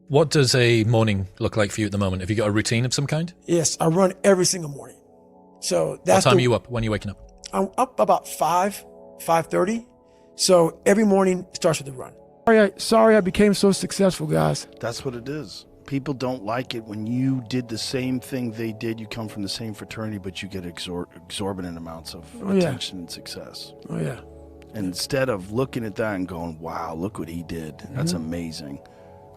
What does a morning look like for you at the moment? Have you got a routine of some kind? Yes, I run every single morning. So that's what time are you up? When are you waking up? I'm up about 5:30. So every morning starts with a run. Sorry I became so successful, guys. That's what it is. People don't like it when you did the same thing they did. You come from the same fraternity, but you get exorbitant amounts of attention and success. Oh, yeah. And instead of looking at that and going, wow, look what he did. That's amazing.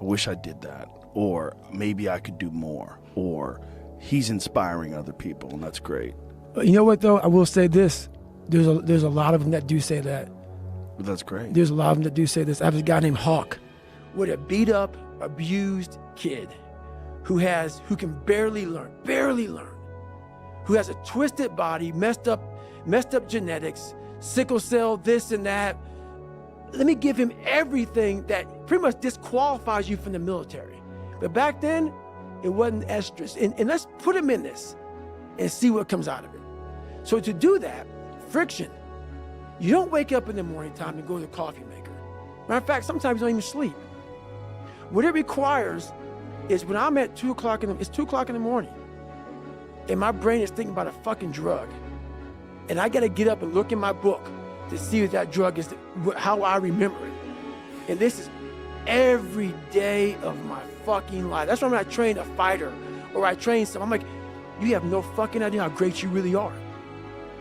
I wish I did that. Or maybe I could do more. Or he's inspiring other people, and that's great. You know what, though? I will say this. There's a lot of them that do say that. But that's great. There's a lot of them that do say this. I have a guy named Hawk with a beat-up, abused kid who can barely learn, who has a twisted body, messed up genetics, sickle cell, this and that. Let me give him everything that pretty much disqualifies you from the military. But back then, it wasn't as stressed. And let's put him in this and see what comes out of it. So to do that, friction. You don't wake up in the morning time to go to the coffee maker. Matter of fact, sometimes you don't even sleep. What it requires is when I'm at 2 o'clock it's 2 o'clock in the morning, and my brain is thinking about a fucking drug. And I gotta get up and look in my book to see if that drug is, how I remember it. And this is every day of my fucking life. That's why when I train a fighter or I train someone, I'm like, you have no fucking idea how great you really are.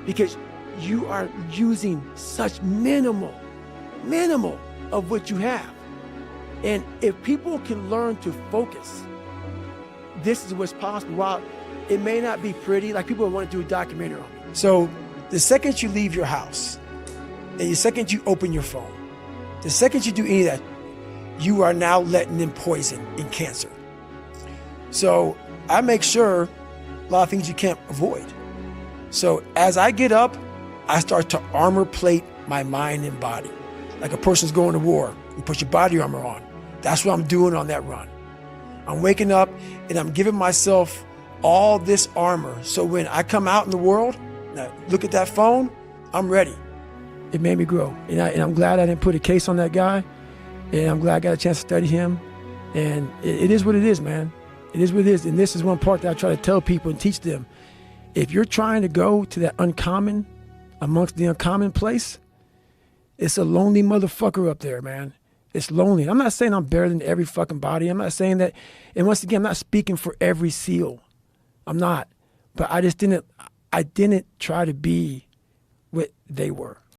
Because you are using such minimal of what you have. And if people can learn to focus, this is what's possible. While it may not be pretty, like people want to do a documentary on me. So the second you leave your house, and the second you open your phone, the second you do any of that, you are now letting in poison and cancer. So I make sure a lot of things you can't avoid. So as I get up, I start to armor plate my mind and body. Like a person's going to war, you put your body armor on. That's what I'm doing on that run. I'm waking up and I'm giving myself all this armor. So when I come out in the world, and I look at that phone, I'm ready. It made me grow. And I'm glad I didn't put a case on that guy. And I'm glad I got a chance to study him. And it is what it is, man. It is what it is. And this is one part that I try to tell people and teach them. If you're trying to go to that uncommon, amongst the uncommon place, it's a lonely motherfucker up there, man. It's lonely. I'm not saying I'm better than every fucking body. I'm not saying that. And once again, I'm not speaking for every SEAL. I'm not. But I didn't try to be what they were.